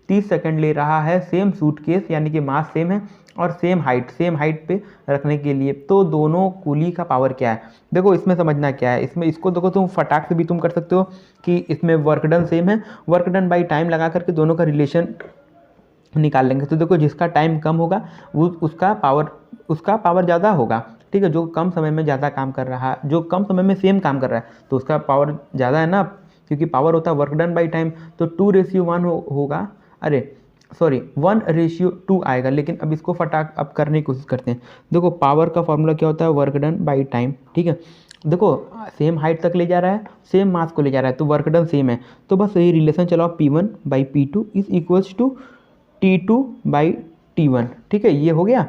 30 सेकंड ले रहा है सेम सूटकेस, यानी कि मास सेम है और सेम हाइट पे रखने के लिए, तो दोनों कूली का पावर क्या है। देखो इसमें समझना क्या है, इसमें इसको देखो तुम फटाक से भी तुम कर सकते हो कि इसमें वर्क डन सेम है, वर्क डन बाई टाइम लगा करके दोनों का रिलेशन निकाल लेंगे। तो देखो जिसका टाइम कम होगा वो उसका पावर ज़्यादा होगा, ठीक है। जो कम समय में ज़्यादा काम कर रहा है, जो कम समय में सेम काम कर रहा है तो उसका पावर ज़्यादा है ना, क्योंकि पावर होता है वर्क डन बाई टाइम, तो 2:1 होगा, अरे सॉरी 1:2 आएगा। लेकिन अब इसको फटाक अब करने की कोशिश करते हैं। देखो पावर का फॉर्मूला क्या होता है, वर्क डन बाई टाइम, ठीक है। देखो सेम हाइट तक ले जा रहा है, सेम मास को ले जा रहा है, तो वर्क डन सेम है, तो बस यही रिलेशन चलाओ, P1/P2 = T2/T1, ठीक है। ये हो गया।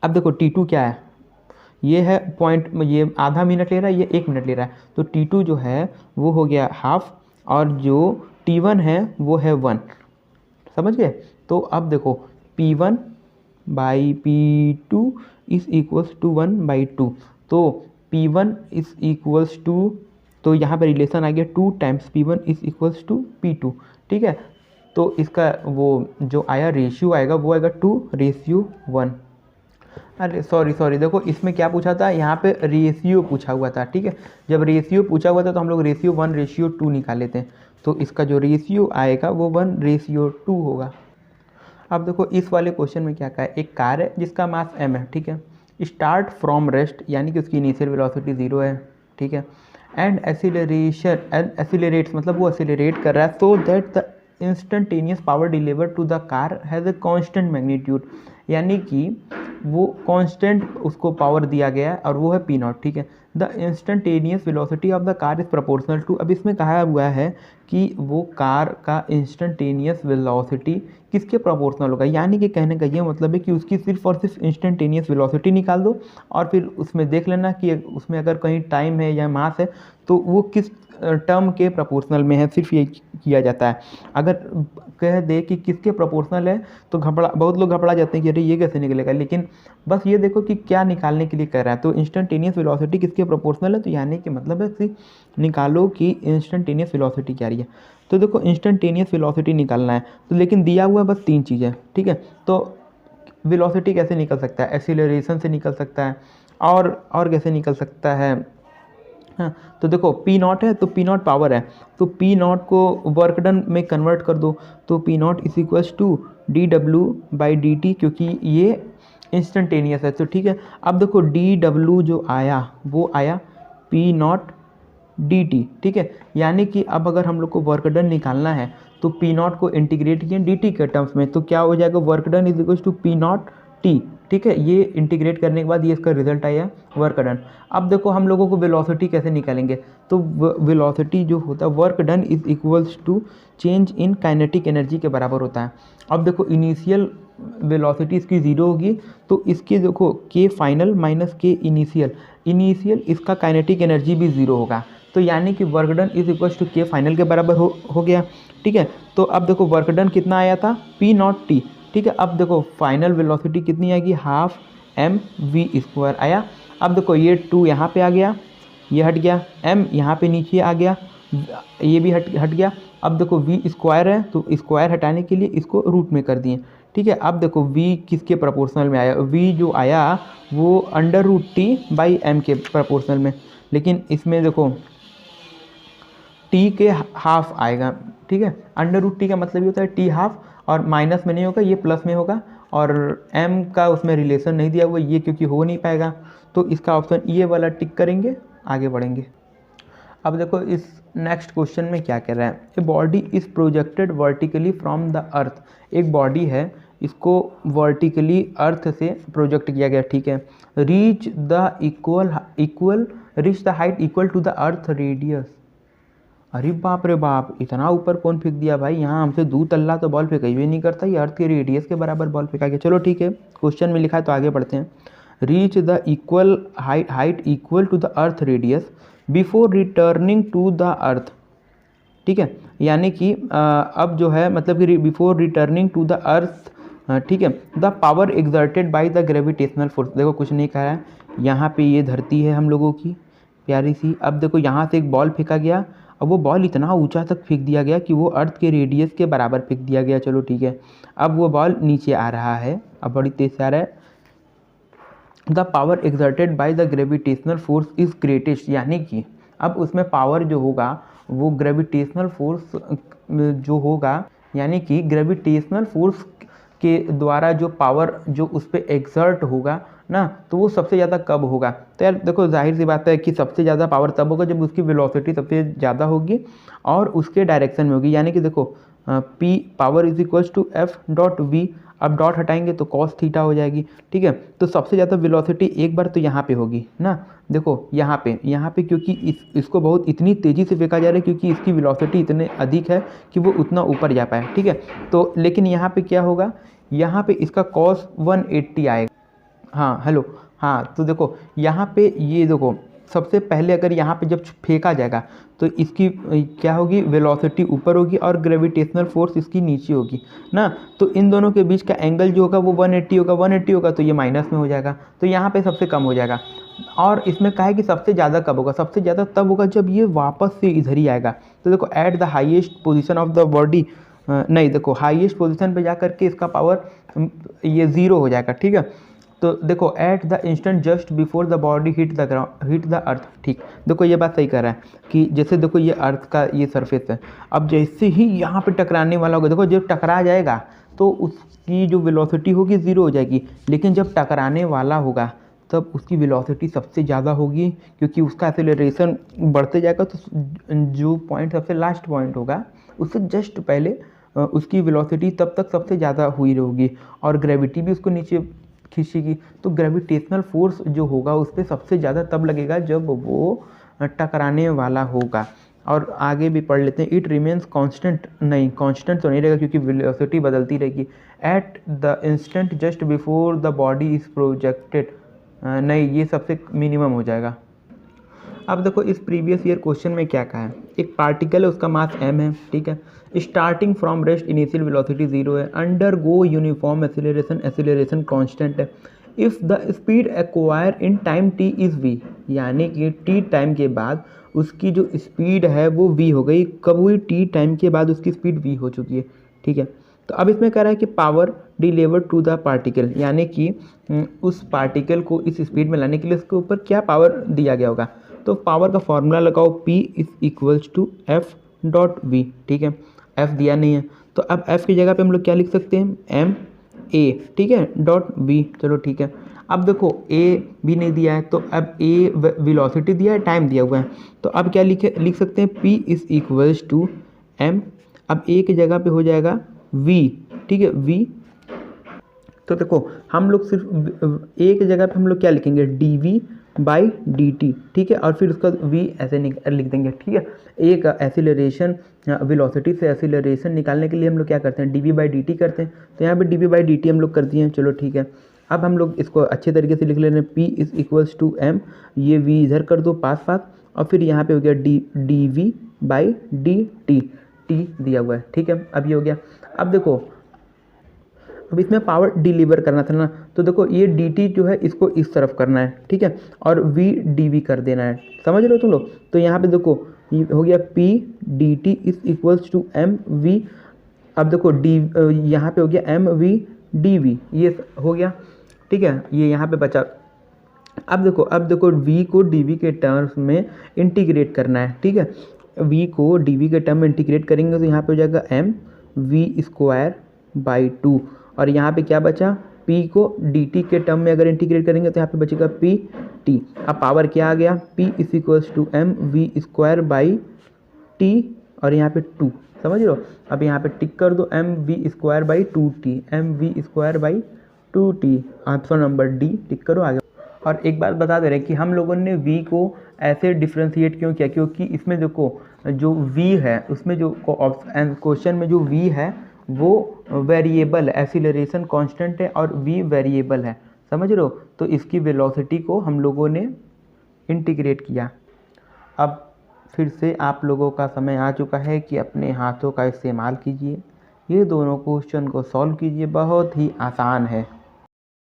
अब देखो T2 क्या है, ये है पॉइंट, ये आधा मिनट ले रहा है, ये 1 मिनट ले रहा है, तो T2 जो है वो हो गया हाफ, और जो T1 है वो है 1, समझ गए। तो अब देखो P1/P2 = 1/2, तो P1 = तो यहाँ पे रिलेशन आ गया 2 टाइम्स P1 = P2, ठीक है। तो इसका वो जो आया रेशियो आएगा वो आएगा 2:1। अरे सॉरी देखो इसमें क्या पूछा था, यहाँ पे रेशियो पूछा हुआ था, ठीक है। जब रेशियो पूछा हुआ था तो हम लोग रेशियो 1:2 निकाल लेते हैं, तो इसका जो रेशियो आएगा वो 1:2 होगा। अब देखो इस वाले क्वेश्चन में क्या कहा है, एक कार है जिसका मास m है, ठीक है। स्टार्ट फ्रॉम रेस्ट, यानी कि उसकी इनिशियल वेलोसिटी 0 है, ठीक है। एंड एक्सीलरेट्स, मतलब वो एक्सीलरेट कर रहा है, so that the instantaneous power deliver to the car has a constant magnitude, यानी कि वो कांस्टेंट उसको पावर दिया गया है और वो है P0, ठीक है। The instantaneous velocity of the car is proportional to, अब इसमें कहा हुआ है कि वो कार का इंस्टेंटेनियस वेलोसिटी किसके प्रोपोर्शनल होगा, यानी कि कहने का ये मतलब है कि उसकी सिर्फ और सिर्फ इंस्टेंटेनियस वेलोसिटी निकाल दो और फिर उसमें देख लेना कि उसमें अगर कहीं टाइम है या मास है तो वो किस टर्म के प्रोपोर्शनल में है, सिर्फ ये किया जाता है। अगर कह दे कि किसके प्रोपोर्शनल है तो बहुत लोग घबरा जाते हैं कि अरे ये कैसे निकलेगा, लेकिन बस ये देखो कि क्या निकालने के लिए कह रहा है। तो इंस्टेंटेनियस वेलोसिटी किसके प्रोपोर्शनल है, तो यानी कि मतलब है कि निकालो कि इंस्टेंटेनियस वेलोसिटी क्या रही है। तो देखो इंस्टेंटेनियस वेलोसिटी निकालना है, तो लेकिन दिया हुआ बस 3 चीज़ें, ठीक है। तो वेलोसिटी कैसे निकल सकता है, एक्सीलरेशन से निकल सकता है, और कैसे निकल सकता है, हाँ। तो देखो P0 है तो P0 पावर है, तो P0 को वर्क डन में कन्वर्ट कर दो, तो P0 = dW/dt, क्योंकि ये इंस्टेंटेनियस है, तो ठीक है। अब देखो dW जो आया वो आया P0 dt, ठीक है। यानी कि अब अगर हम लोग को वर्क डन निकालना है तो P0 को इंटीग्रेट किया dt के टर्म्स में, तो क्या हो जाएगा, वर्क डन = P0 t, ठीक है। ये इंटीग्रेट करने के बाद ये इसका रिजल्ट आया वर्क डन। अब देखो हम लोगों को वेलोसिटी कैसे निकालेंगे, तो वेलोसिटी जो होता है work done = change in kinetic energy के बराबर होता है। अब देखो इनिशियल वेलोसिटी इसकी ज़ीरो होगी तो इसकी देखो K final minus K initial इसका काइनेटिक एनर्जी भी ज़ीरो होगा। तो यानी कि work done is equal to K final के बराबर हो गया। ठीक है, तो अब देखो वर्क डन कितना आया था पी नॉट टी। ठीक है, अब देखो फाइनल वेलोसिटी कितनी आएगी हाफ एम वी स्क्वायर आया। अब देखो ये 2 यहाँ पे आ गया, ये हट गया, m यहाँ पे नीचे आ गया, ये भी हट गया। अब देखो v स्क्वायर है तो स्क्वायर हटाने के लिए इसको रूट में कर दिए। ठीक है, अब देखो v किसके प्रोपोर्शनल में आया, v जो आया वो under root T by M के प्रोपोर्शनल में, लेकिन इसमें देखो t के हाफ आएगा। ठीक है, अंडर रूट टी का मतलब ये होता है t हाफ, और माइनस में नहीं होगा, ये प्लस में होगा, और m का उसमें रिलेशन नहीं दिया हुआ ये क्योंकि हो नहीं पाएगा, तो इसका ऑप्शन ये वाला टिक करेंगे, आगे बढ़ेंगे। अब देखो इस नेक्स्ट क्वेश्चन में क्या कह रहा है, a body is projected vertically from the earth. एक बॉडी है, इसको वर्टिकली अर्थ से प्रोजेक्ट किया गया। ठीक है, reach the height equal to the earth radius. अरे बाप रे बाप, इतना ऊपर कौन फेंक दिया भाई, यहाँ हमसे 2 तल्ला तो बॉल फेंका ही नहीं करता, ये अर्थ के रेडियस के बराबर बॉल फेंका गया। चलो ठीक है, क्वेश्चन में लिखा है तो आगे बढ़ते हैं। Reach the equal height equal to the earth radius before returning to the earth. ठीक है, यानी कि अब जो है मतलब कि before returning to the earth. ठीक है, the power exerted by the gravitational force. देखो कुछ नहीं कहा है, यहाँ पे ये धरती है हम लोगों की प्यारी सी। अब देखो यहाँ से एक बॉल फेंका गया, अब वो बॉल इतना ऊंचा तक फेंक दिया गया कि वो अर्थ के रेडियस के बराबर फेंक दिया गया। चलो ठीक है, अब वो बॉल नीचे आ रहा है, अब बड़ी तेज से आ रहा है। The power exerted by the gravitational force is greatest, यानी कि अब उसमें पावर जो होगा वो ग्रेविटेशनल फोर्स जो होगा, यानी कि ग्रेविटेशनल फोर्स के द्वारा जो पावर जो उस पर एक्सर्ट होगा ना, तो वो सबसे ज़्यादा कब होगा। तो यार देखो जाहिर सी बात है कि सबसे ज़्यादा पावर तब होगा जब उसकी वेलोसिटी सबसे ज़्यादा होगी और उसके डायरेक्शन में होगी। यानी कि देखो P power is equals to F dot V, अब डॉट हटाएंगे तो कॉस थीटा हो जाएगी। ठीक है, तो सबसे ज़्यादा वेलोसिटी एक बार तो यहाँ पे होगी ना, देखो यहाँ पे क्योंकि इसको बहुत इतनी तेज़ी से फेंका जा रहा है क्योंकि इसकी वेलोसिटी इतने अधिक है कि वो उतना ऊपर जा पाए। ठीक है, तो लेकिन यहाँ पे क्या होगा, यहाँ पे इसका कॉस 180 आएगा। हाँ हेलो, हाँ तो देखो यहाँ पे ये देखो सबसे पहले अगर यहाँ पे जब फेंका जाएगा तो इसकी क्या होगी, वेलोसिटी ऊपर होगी और ग्रेविटेशनल फोर्स इसकी नीचे होगी ना, तो इन दोनों के बीच का एंगल जो होगा वो 180 होगा तो ये माइनस में हो जाएगा, तो यहाँ पे सबसे कम हो जाएगा। और इसमें कहा है कि सबसे ज़्यादा कब होगा, सबसे ज़्यादा तब होगा जब ये वापस से इधर ही आएगा। तो देखो at the highest position of the body, नहीं देखो हाईएस्ट पोजीशन पे जा करके इसका पावर ये 0 हो जाएगा। ठीक है, तो देखो at the instant just before the body hit the earth. ठीक, देखो ये बात सही कर रहा है कि जैसे देखो ये अर्थ का ये सरफेस है, अब जैसे ही यहाँ पे टकराने वाला होगा, देखो जब टकरा जाएगा तो उसकी जो वेलोसिटी होगी 0 हो जाएगी, लेकिन जब टकराने वाला होगा तब उसकी वेलोसिटी सबसे ज़्यादा होगी क्योंकि उसका एक्सेलरेशन बढ़ते जाएगा। तो जो पॉइंट सबसे लास्ट पॉइंट होगा उससे जस्ट पहले उसकी वेलोसिटी तब तक सबसे ज़्यादा हुई रहेगी और ग्रेविटी भी उसको नीचे खींचेगी। तो ग्रेविटेशनल फोर्स जो होगा उस पर सबसे ज़्यादा तब लगेगा जब वो टकराने वाला होगा। और आगे भी पढ़ लेते हैं, इट रिमेन्स कांस्टेंट, नहीं कांस्टेंट तो नहीं रहेगा क्योंकि वेलोसिटी बदलती रहेगी। At the instant just before the body is projected, नहीं ये सबसे मिनिमम हो जाएगा। अब देखो इस प्रीवियस ईयर क्वेश्चन में क्या कहा है, एक पार्टिकल है उसका मास m है। ठीक है, starting from rest initial velocity 0 है, अंडर गो यूनिफॉर्म एक्सीलरेशन कांस्टेंट है। If the speed acquire in time t is v, यानी कि t टाइम के बाद उसकी जो स्पीड है वो v हो गई। कब हुई, t टाइम के बाद उसकी स्पीड v हो चुकी है। ठीक है, तो अब इसमें कह रहा है कि power delivered to the particle, यानी कि उस पार्टिकल को इस स्पीड में लाने के लिए उसके ऊपर क्या पावर दिया गया होगा। तो पावर का फॉर्मूला लगाओ, P is equals to F dot V. ठीक है, F दिया नहीं है तो अब F की जगह पे हम लोग क्या लिख सकते हैं, एम ए। ठीक है, डॉट V। चलो ठीक है, अब देखो A भी नहीं दिया है तो अब A वेलोसिटी दिया है, टाइम दिया हुआ है, तो अब क्या लिख सकते हैं, P is equals to M। अब A की जगह पे हो जाएगा V। ठीक है, V। तो देखो हम लोग सिर्फ A की जगह पे हम लोग क्या लिखेंगे, dV बाई डी टी, ठीक है। और फिर उसका v ऐसे लिख देंगे, ठीक है। एक एक्सीलरेशन वेलोसिटी से एक्सीलरेशन निकालने के लिए हम लोग क्या करते हैं, D V by D T करते हैं। तो यहाँ पे D V by D T हम लोग कर दिए हैं, चलो ठीक है। अब हम लोग इसको अच्छे तरीके से लिख ले रहे हैं, p is equals to m, ये v इधर कर दो पास पास, और फिर यहाँ पे हो गया D V by D T, T दिया हुआ है, ठीक है। अब ये हो गया। अब देखो, अब इसमें पावर डिलीवर करना था ना, तो देखो ये डी टी जो है इसको इस तरफ करना है, ठीक है, और वी डी वी कर देना है, समझ रहे हो तुम लोग। तो यहाँ पे देखो ये हो गया p D T is equals to M V. अब देखो डी यहाँ पे हो गया एम वी डी वी, ये हो गया, ठीक है। ये यहाँ पे बचा। अब देखो v को dv के टर्म्स में इंटीग्रेट करना है, ठीक है। v को dv के टर्म में इंटीग्रेट करेंगे तो यहाँ पे हो जाएगा m v स्क्वायर बाई 2, और यहाँ पे क्या बचा, p को dt के टर्म में अगर इंटीग्रेट करेंगे तो यहाँ पे बचेगा p t। अब पावर क्या आ गया, p is equals to M V square by t, और यहाँ पे 2, समझ लो। अब यहाँ पे टिक कर दो M V square by 2t, M V square by 2t, option number D tick करो आगे। और एक बात बता दे रहे हैं कि हम लोगों ने v को ऐसे डिफ्रेंशिएट क्यों किया, क्योंकि इसमें देखो जो v है उसमें जो क्वेश्चन में जो v है वो वेरिएबल है, एक्सीलरेशन कांस्टेंट है और v वेरिएबल है, समझ रहे हो। तो इसकी वेलोसिटी को हम लोगों ने इंटीग्रेट किया। अब फिर से आप लोगों का समय आ चुका है कि अपने हाथों का इस्तेमाल कीजिए, ये दोनों क्वेश्चन को सॉल्व कीजिए, बहुत ही आसान है।